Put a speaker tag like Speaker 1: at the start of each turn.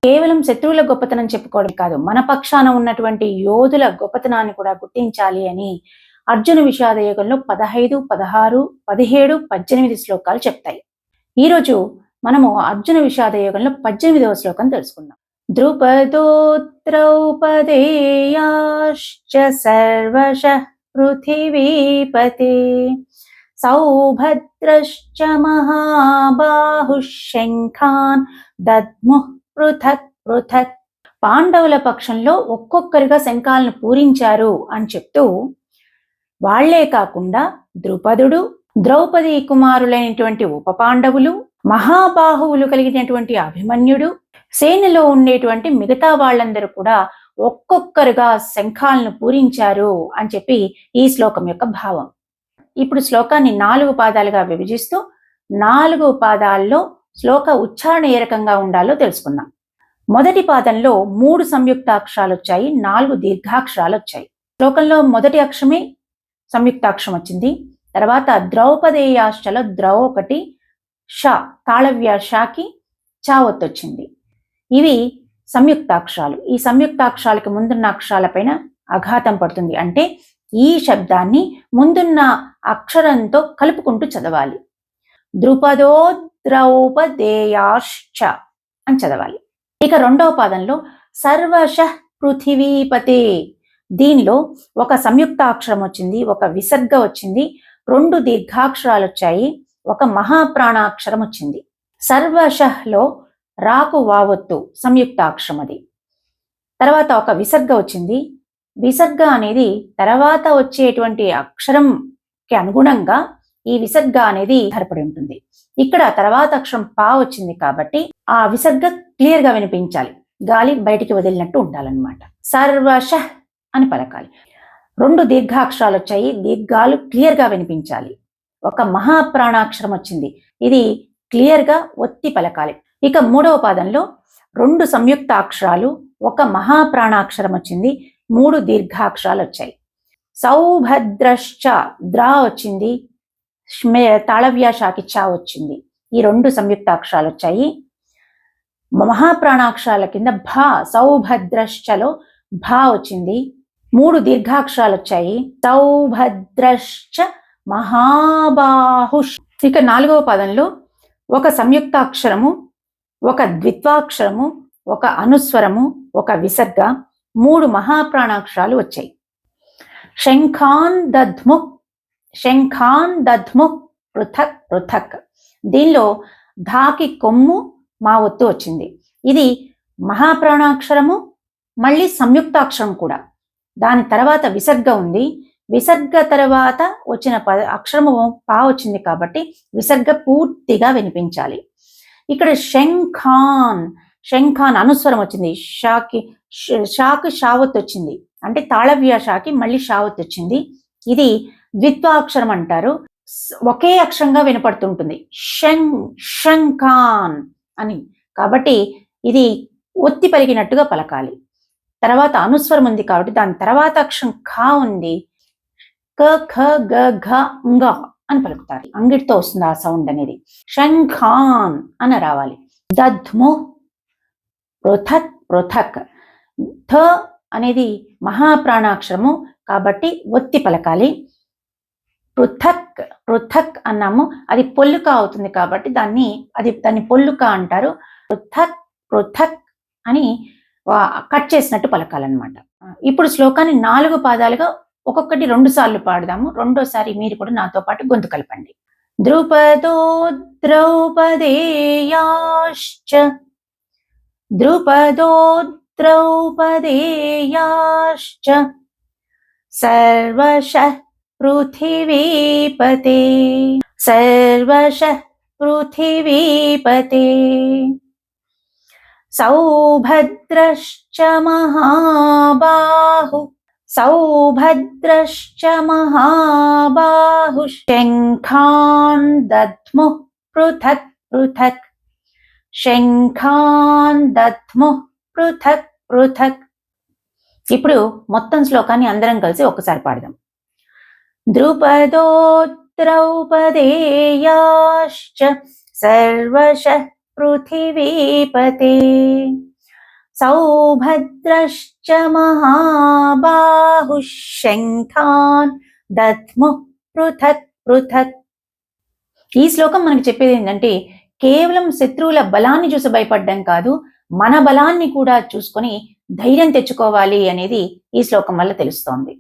Speaker 1: కేవలం శత్రువుల గొప్పతనం చెప్పుకోవడం కాదు, మన పక్షాన ఉన్నటువంటి యోధుల గొప్పతనాన్ని కూడా గుర్తించాలి అని అర్జున విషాద యోగంలో 15, 16, 17, 18 శ్లోకాలు చెప్తాయి. ఈరోజు మనము అర్జున విషాద యోగంలో 18వ శ్లోకం తెలుసుకుందాం. ద్రుపదో ద్రౌపదేయాశ్చ సర్వశః పృథివీపతే సౌభద్రశ్చ మహాబాహుః శంఖాన్ దద్ముః పృథక్ పృథక్. పాండవుల పక్షంలో ఒక్కొక్కరిగా శంఖాలను పూరించారు అని చెప్తూ, వాళ్లే కాకుండా ద్రుపదుడు, ద్రౌపది కుమారులైనటువంటి ఉప పాండవులు, మహాబాహువులు కలిగినటువంటి అభిమన్యుడు, సేనలో ఉండేటువంటి మిగతా వాళ్ళందరూ కూడా ఒక్కొక్కరుగా శంఖాలను పూరించారు అని చెప్పి ఈ శ్లోకం యొక్క భావం. ఇప్పుడు శ్లోకాన్ని 4 పాదాలుగా విభజిస్తూ 4 పాదాల్లో శ్లోక ఉచ్చారణ ఏ రకంగా ఉండాలో తెలుసుకుందాం. మొదటి పాదంలో 3 సంయుక్తాక్షరాలు వచ్చాయి, 4 దీర్ఘాక్షరాలు వచ్చాయి. శ్లోకంలో మొదటి అక్షరమే సంయుక్తాక్షరం వచ్చింది. తర్వాత ద్రౌపదేయాశ్చలో ద్రౌ ఒకటి, ష తాళవ్య షాకి చా ఒత్తొచ్చింది. ఇవి సంయుక్తాక్షరాలు. ఈ సంయుక్తాక్షరాలకి ముందున్న అక్షరాలపైన అఘాతం పడుతుంది. అంటే ఈ శబ్దాన్ని ముందున్న అక్షరంతో కలుపుకుంటూ చదవాలి. ద్రుపదో ద్రౌపదేయాశ్చ అని చదవాలి. ఇక రెండవ పాదంలో సర్వశః పృథివీపతే, దీనిలో ఒక సంయుక్తాక్షరం వచ్చింది, ఒక విసర్గ వచ్చింది, 2 దీర్ఘాక్షరాలు వచ్చాయి, ఒక మహాప్రాణాక్షరం వచ్చింది. సర్వశఃలో రాకు వావొత్తు సంయుక్తాక్షరం అది. తర్వాత ఒక విసర్గ వచ్చింది. విసర్గ అనేది తర్వాత వచ్చేటువంటి అక్షరంకి అనుగుణంగా ఈ విసర్గ అనేది ఆధారపడి ఉంటుంది. ఇక్కడ తర్వాత అక్షరం పా వచ్చింది కాబట్టి ఆ విసర్గ క్లియర్ గా వినిపించాలి, గాలి బయటికి వదిలినట్టు ఉండాలన్నమాట. సర్వశః అని పలకాలి. 2 దీర్ఘాక్షరాలు వచ్చాయి, దీర్ఘాలు క్లియర్ గా వినిపించాలి. ఒక మహాప్రాణాక్షరం వచ్చింది, ఇది క్లియర్ గా ఒత్తి పలకాలి. ఇక మూడవ పాదంలో 2 సంయుక్తాక్షరాలు, ఒక మహాప్రాణాక్షరం వచ్చింది, 3 దీర్ఘాక్షరాలు వచ్చాయి. సౌభద్రశ్చ ద్రా వచ్చింది, తాళవ్యాషాకి చా వచ్చింది. ఈ 2 సంయుక్తాక్షరాలు వచ్చాయి. మహాప్రాణాక్షరాల కింద భా, సౌభద్రశ్చలో భా వచ్చింది, 3 దీర్ఘాక్షరాలు వచ్చాయి. సౌభద్రశ్చ మహాబాహుష్. ఇక 4వ పదంలో ఒక సంయుక్తాక్షరము, ఒక ద్విత్వాక్షరము, ఒక అనుస్వరము, ఒక విసర్గ, 3 మహాప్రాణాక్షరాలు వచ్చాయి. శంఖాన్ దద్ముః, శంఖాన్ దద్ముః పృథక్ పృథక్. దీనిలో ధాకి కొమ్ము మా ఒత్తు వచ్చింది. ఇది మహాప్రాణాక్షరము, మళ్ళీ సంయుక్తాక్షరం కూడా. దాని తర్వాత విసర్గ ఉంది, విసర్గ తర్వాత వచ్చిన అక్షరము పా వచ్చింది కాబట్టి విసర్గ పూర్తిగా వినిపించాలి. ఇక్కడ శంఖాన్, శంఖాన్ అనుస్వరం వచ్చింది, షాకి షావత్ వచ్చింది, అంటే తాళవ్య షాకి మళ్ళీ షావత్ వచ్చింది. ఇది ద్విత్వాక్షరం అంటారు, ఒకే అక్షరంగా వినపడుతుంటుంది శంఖాన్ అని. కాబట్టి ఇది ఒత్తి పలికినట్టుగా పలకాలి. తర్వాత అనుస్వరం ఉంది కాబట్టి దాని తర్వాత అక్షరం ఖా ఉంది, క ఖ గ ఘంగ అని పలుకుతారు. అంగిటితో వస్తుంది ఆ సౌండ్ అనేది. శంఖాన్ అని రావాలి. దద్ము పృథక్ పృథక్. థ అనేది మహాప్రాణాక్షరము కాబట్టి ఒత్తి పలకాలి. పృథక్ పృథక్ అన్నాము, అది పొల్లుక అవుతుంది కాబట్టి దాన్ని పొల్లుక అంటారు. పృథక్ పృథక్ అని కట్ చేసినట్టు పలకాలన్నమాట. ఇప్పుడు శ్లోకాన్ని 4 పాదాలుగా ఒక్కొక్కటి 2 సార్లు పాడదాము. రెండోసారి మీరు కూడా నాతో పాటు గొంతు కలపండి. ద్రుపదో ద్రౌపదేయాశ్చ, ద్రుపదో ద్రౌపదేయాశ్చ సర్వశః పృథివీపతే, సర్వశః పృథివీపతే సౌభద్రశ్చ మహాబాహు, సౌభద్రశ్చ మహాబాహు శంఖాన్ దద్ముః పృథక్ పృథక్, శంఖాన్ దద్ముః పృథక్ పృథక్. ఇప్పుడు మొత్తం శ్లోకాన్ని అందరం కలిసి ఒక్కసారి పాడదాం. ద్రుపదో ద్రౌపదేయాశ్చ సర్వశః పృథివీపతే సౌభద్రశ్చ మహాబాహుః శంఖాన్ దద్ముః పృథక్ పృథక్. ఈ శ్లోకం మనకి చెప్పేది ఏంటంటే కేవలం శత్రువుల బలాన్ని చూసి భయపడడం కాదు, మన బలాన్ని కూడా చూసుకొని ధైర్యం తెచ్చుకోవాలి అనేది ఈ శ్లోకం వల్ల తెలుస్తోంది.